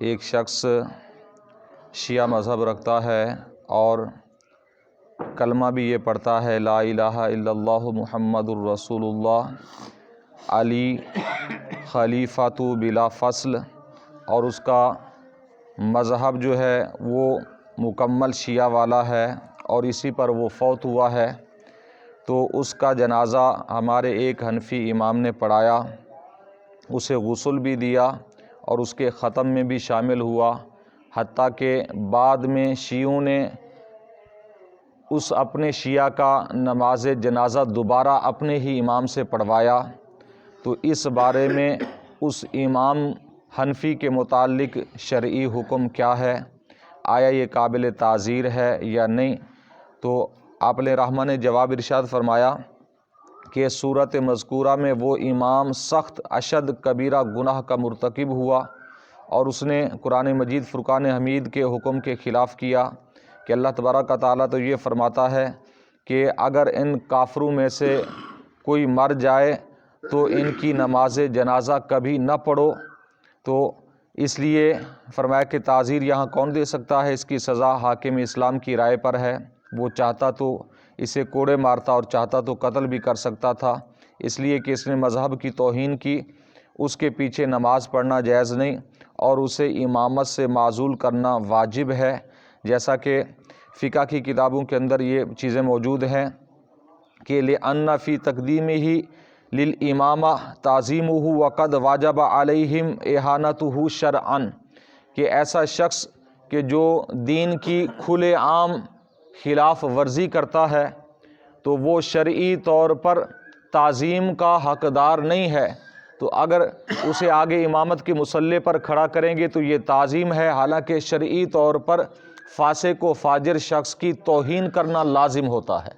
ایک شخص شیعہ مذہب رکھتا ہے اور کلمہ بھی یہ پڑھتا ہے لا الہ الا اللہ محمد الرسول اللہ علی خلیفۃ بلا فصل، اور اس کا مذہب جو ہے وہ مکمل شیعہ والا ہے اور اسی پر وہ فوت ہوا ہے، تو اس کا جنازہ ہمارے ایک حنفی امام نے پڑھایا، اسے غسل بھی دیا اور اس کے ختم میں بھی شامل ہوا، حتیٰ کہ بعد میں شیعوں نے اس اپنے شیعہ کا نماز جنازہ دوبارہ اپنے ہی امام سے پڑھوایا۔ تو اس بارے میں اس امام حنفی کے متعلق شرعی حکم کیا ہے؟ آیا یہ قابل تعزیر ہے یا نہیں؟ تو آپ علیہ رحمہ نے جواب ارشاد فرمایا کہ صورت مذکورہ میں وہ امام سخت اشد کبیرہ گناہ کا مرتکب ہوا اور اس نے قرآن مجید فرقان حمید کے حکم کے خلاف کیا کہ اللہ تبارک و تعالیٰ تو یہ فرماتا ہے کہ اگر ان کافروں میں سے کوئی مر جائے تو ان کی نماز جنازہ کبھی نہ پڑھو۔ تو اس لیے فرمایا کہ تعزیر یہاں کون دے سکتا ہے؟ اس کی سزا حاکم اسلام کی رائے پر ہے، وہ چاہتا تو اسے کوڑے مارتا اور چاہتا تو قتل بھی کر سکتا تھا، اس لیے کہ اس نے مذہب کی توہین کی، اس کے پیچھے نماز پڑھنا جائز نہیں اور اسے امامت سے معزول کرنا واجب ہے، جیسا کہ فقہ کی کتابوں کے اندر یہ چیزیں موجود ہیں کہ لِأَنَّ فِي تَقْدِيمِهِ لِلْإِمَامَةِ تَعْظِيمُهُ وَقَدْ وَجَبَ عَلَيْهِمْ إِهَانَتُهُ شَرْعًا، کہ ایسا شخص کہ جو دین کی کھلے عام خلاف ورزی کرتا ہے تو وہ شرعی طور پر تعظیم کا حقدار نہیں ہے، تو اگر اسے آگے امامت کے مصلی پر کھڑا کریں گے تو یہ تعظیم ہے، حالانکہ شرعی طور پر فاسق و فاجر شخص کی توہین کرنا لازم ہوتا ہے،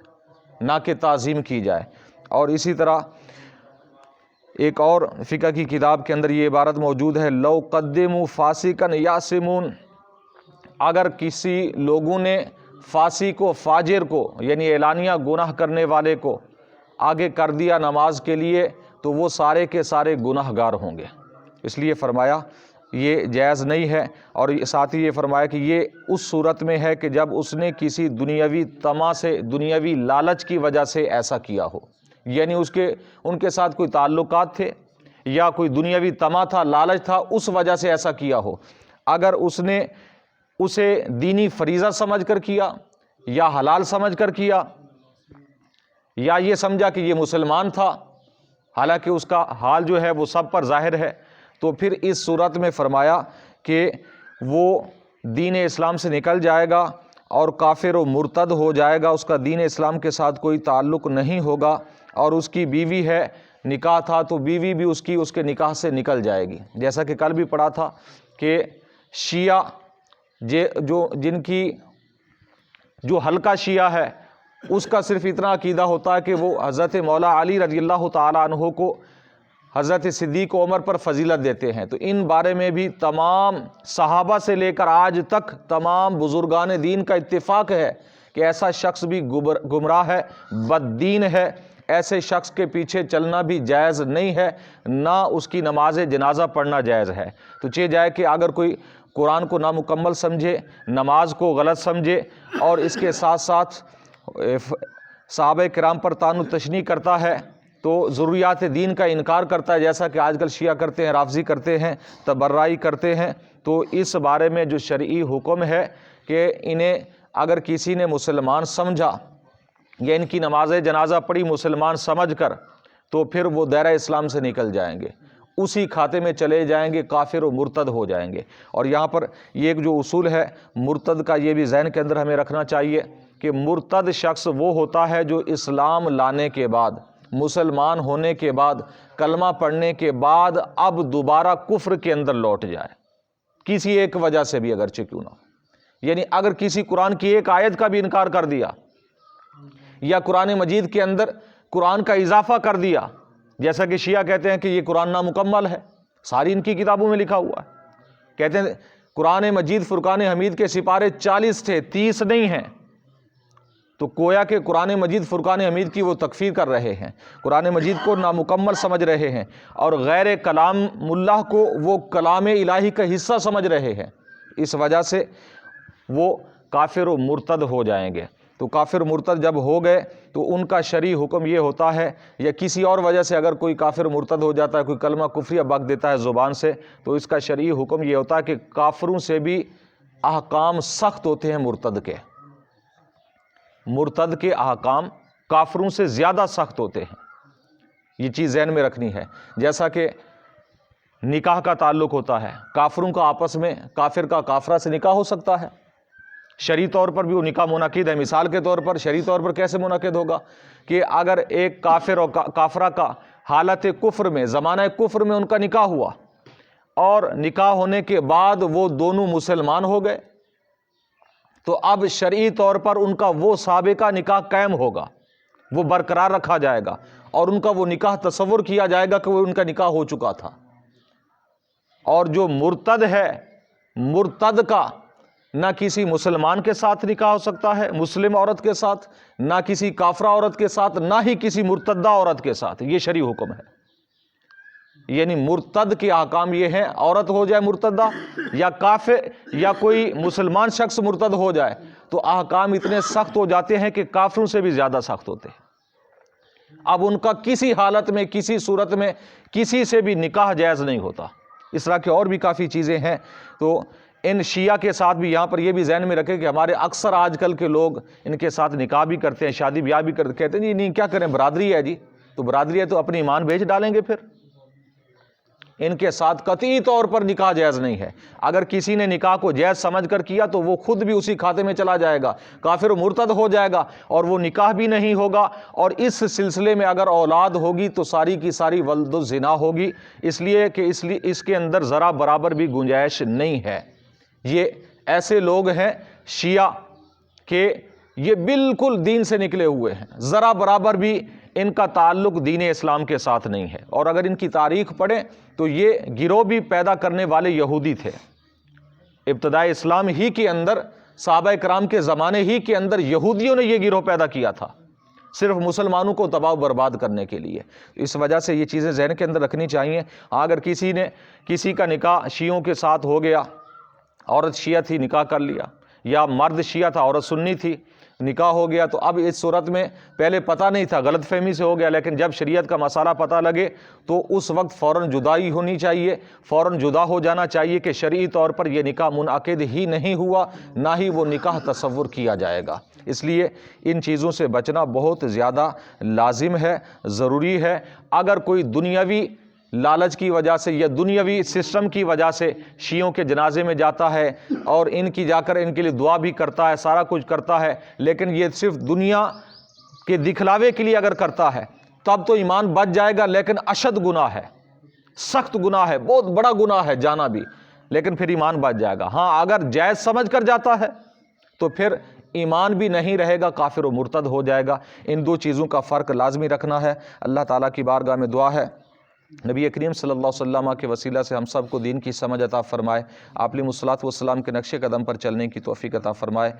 نہ کہ تعظیم کی جائے۔ اور اسی طرح ایک اور فقہ کی کتاب کے اندر یہ عبارت موجود ہے لو قدموا فاسقا یاسمون، اگر کسی لوگوں نے فاسق و فاجر کو یعنی اعلانیہ گناہ کرنے والے کو آگے کر دیا نماز کے لیے تو وہ سارے کے سارے گناہ گار ہوں گے، اس لیے فرمایا یہ جائز نہیں ہے۔ اور ساتھ ہی یہ فرمایا کہ یہ اس صورت میں ہے کہ جب اس نے کسی دنیاوی طمع سے، دنیاوی لالچ کی وجہ سے ایسا کیا ہو، یعنی ان کے ساتھ کوئی تعلقات تھے یا کوئی دنیاوی طمع تھا، لالچ تھا، اس وجہ سے ایسا کیا ہو۔ اگر اس نے اسے دینی فریضہ سمجھ کر کیا یا حلال سمجھ کر کیا یا یہ سمجھا کہ یہ مسلمان تھا، حالانکہ اس کا حال جو ہے وہ سب پر ظاہر ہے، تو پھر اس صورت میں فرمایا کہ وہ دین اسلام سے نکل جائے گا اور کافر و مرتد ہو جائے گا، اس کا دین اسلام کے ساتھ کوئی تعلق نہیں ہوگا، اور اس کی بیوی ہے، نکاح تھا تو بیوی بھی اس کے نکاح سے نکل جائے گی، جیسا کہ کل بھی پڑھا تھا کہ شیعہ جن کی جو حلقہ شیعہ ہے اس کا صرف اتنا عقیدہ ہوتا ہے کہ وہ حضرت مولا علی رضی اللہ تعالیٰ عنہ کو حضرت صدیق و عمر پر فضیلت دیتے ہیں، تو ان بارے میں بھی تمام صحابہ سے لے کر آج تک تمام بزرگان دین کا اتفاق ہے کہ ایسا شخص بھی گمراہ ہے، بد دین ہے، ایسے شخص کے پیچھے چلنا بھی جائز نہیں ہے، نہ اس کی نماز جنازہ پڑھنا جائز ہے۔ تو چہ جائے کہ اگر کوئی قرآن کو نامکمل سمجھے، نماز کو غلط سمجھے اور اس کے ساتھ ساتھ صحابہ کرام پر طعن و تشنیع کرتا ہے تو ضروریات دین کا انکار کرتا ہے، جیسا کہ آج کل شیعہ کرتے ہیں، رافضی کرتے ہیں، تبرعی کرتے ہیں، تو اس بارے میں جو شرعی حکم ہے کہ انہیں اگر کسی نے مسلمان سمجھا یا ان کی نماز جنازہ پڑھی مسلمان سمجھ کر تو پھر وہ دائرہ اسلام سے نکل جائیں گے، اسی کھاتے میں چلے جائیں گے، کافر و مرتد ہو جائیں گے۔ اور یہاں پر یہ ایک جو اصول ہے مرتد کا، یہ بھی ذہن کے اندر ہمیں رکھنا چاہیے کہ مرتد شخص وہ ہوتا ہے جو اسلام لانے کے بعد، مسلمان ہونے کے بعد، کلمہ پڑھنے کے بعد اب دوبارہ کفر کے اندر لوٹ جائے، کسی ایک وجہ سے بھی اگرچہ کیوں نہ ہو، یعنی اگر کسی قرآن کی ایک آیت کا بھی انکار کر دیا یا قرآن مجید کے اندر قرآن کا اضافہ کر دیا، جیسا کہ شیعہ کہتے ہیں کہ یہ قرآن نامکمل ہے، ساری ان کی کتابوں میں لکھا ہوا ہے، کہتے ہیں قرآن مجید فرقان حمید کے سپارے 40 تھے، 30 نہیں ہیں، تو گویا کہ قرآن مجید فرقان حمید کی وہ تکفیر کر رہے ہیں، قرآن مجید کو نامکمل سمجھ رہے ہیں، اور غیر کلام اللہ کو وہ کلام الہی کا حصہ سمجھ رہے ہیں۔ اس وجہ سے وہ کافر و مرتد ہو جائیں گے۔ تو کافر مرتد جب ہو گئے تو ان کا شرعی حکم یہ ہوتا ہے، یا کسی اور وجہ سے اگر کوئی کافر مرتد ہو جاتا ہے، کوئی کلمہ کفریہ بک دیتا ہے زبان سے، تو اس کا شرعی حکم یہ ہوتا ہے کہ کافروں سے بھی احکام سخت ہوتے ہیں مرتد کے، مرتد کے احکام کافروں سے زیادہ سخت ہوتے ہیں۔ یہ چیز ذہن میں رکھنی ہے۔ جیسا کہ نکاح کا تعلق ہوتا ہے، کافروں کا آپس میں کافر کا کافرہ سے نکاح ہو سکتا ہے، شرعی طور پر بھی وہ نکاح منعقد ہے۔ مثال کے طور پر شرعی طور پر کیسے منعقد ہوگا کہ اگر ایک کافر اور کافرہ کا حالت کفر میں، زمانہ کفر میں ان کا نکاح ہوا، اور نکاح ہونے کے بعد وہ دونوں مسلمان ہو گئے، تو اب شرعی طور پر ان کا وہ سابقہ نکاح قائم ہوگا، وہ برقرار رکھا جائے گا، اور ان کا وہ نکاح تصور کیا جائے گا کہ وہ ان کا نکاح ہو چکا تھا۔ اور جو مرتد ہے، مرتد کا نہ کسی مسلمان کے ساتھ نکاح ہو سکتا ہے، مسلم عورت کے ساتھ، نہ کسی کافرہ عورت کے ساتھ، نہ ہی کسی مرتدہ عورت کے ساتھ۔ یہ شرعی حکم ہے۔ یعنی مرتد کے احکام یہ ہیں، عورت ہو جائے مرتدہ، یا کافر یا کوئی مسلمان شخص مرتد ہو جائے، تو احکام اتنے سخت ہو جاتے ہیں کہ کافروں سے بھی زیادہ سخت ہوتے ہیں۔ اب ان کا کسی حالت میں، کسی صورت میں کسی سے بھی نکاح جائز نہیں ہوتا۔ اس طرح کی اور بھی کافی چیزیں ہیں۔ تو ان شیعہ کے ساتھ بھی یہاں پر یہ بھی ذہن میں رکھیں کہ ہمارے اکثر آج کل کے لوگ ان کے ساتھ نکاح بھی کرتے ہیں، شادی بیاہ بھی کرتے، کہتے ہیں جی نہیں کیا کریں، برادری ہے جی، تو برادری ہے تو اپنی ایمان بیچ ڈالیں گے۔ پھر ان کے ساتھ قطعی طور پر نکاح جائز نہیں ہے۔ اگر کسی نے نکاح کو جائز سمجھ کر کیا تو وہ خود بھی اسی کھاتے میں چلا جائے گا، کافر و مرتد ہو جائے گا، اور وہ نکاح بھی نہیں ہوگا، اور اس سلسلے میں اگر اولاد ہوگی تو ساری کی ساری ولد الزنا ہوگی، اس لیے کہ اس کے اندر ذرا برابر بھی گنجائش نہیں ہے۔ یہ ایسے لوگ ہیں شیعہ کہ یہ بالکل دین سے نکلے ہوئے ہیں، ذرا برابر بھی ان کا تعلق دین اسلام کے ساتھ نہیں ہے۔ اور اگر ان کی تاریخ پڑھیں تو یہ گروہ بھی پیدا کرنے والے یہودی تھے۔ ابتدائی اسلام ہی کے اندر، صحابہ کرام کے زمانے ہی کے اندر یہودیوں نے یہ گروہ پیدا کیا تھا، صرف مسلمانوں کو تباہ و برباد کرنے کے لیے۔ اس وجہ سے یہ چیزیں ذہن کے اندر رکھنی چاہیے۔ اگر کسی کا نکاح شیعوں کے ساتھ ہو گیا، عورت شیعہ تھی نکاح کر لیا، یا مرد شیعہ تھا عورت سنی تھی نکاح ہو گیا، تو اب اس صورت میں پہلے پتہ نہیں تھا، غلط فہمی سے ہو گیا، لیکن جب شریعت کا مسئلہ پتہ لگے تو اس وقت فوراً جدائی ہونی چاہیے، فوراً جدا ہو جانا چاہیے کہ شرعی طور پر یہ نکاح منعقد ہی نہیں ہوا، نہ ہی وہ نکاح تصور کیا جائے گا۔ اس لیے ان چیزوں سے بچنا بہت زیادہ لازم ہے، ضروری ہے۔ اگر کوئی دنیاوی لالچ کی وجہ سے یا دنیاوی سسٹم کی وجہ سے شیعوں کے جنازے میں جاتا ہے اور ان کی جا کر ان کے لیے دعا بھی کرتا ہے، سارا کچھ کرتا ہے، لیکن یہ صرف دنیا کے دکھلاوے کے لیے اگر کرتا ہے تب تو ایمان بچ جائے گا، لیکن اشد گناہ ہے، سخت گناہ ہے، بہت بڑا گناہ ہے جانا بھی، لیکن پھر ایمان بچ جائے گا۔ ہاں اگر جائز سمجھ کر جاتا ہے تو پھر ایمان بھی نہیں رہے گا، کافر و مرتد ہو جائے گا۔ ان دو چیزوں کا فرق لازمی رکھنا ہے۔ اللہ تعالیٰ کی بارگاہ میں دعا ہے نبی کریم صلی اللہ علیہ وسلم کے وسیلہ سے ہم سب کو دین کی سمجھ عطا فرمائے، آپ علیہ الصلوۃ والسلام کے نقش قدم پر چلنے کی توفیق عطا فرمائے۔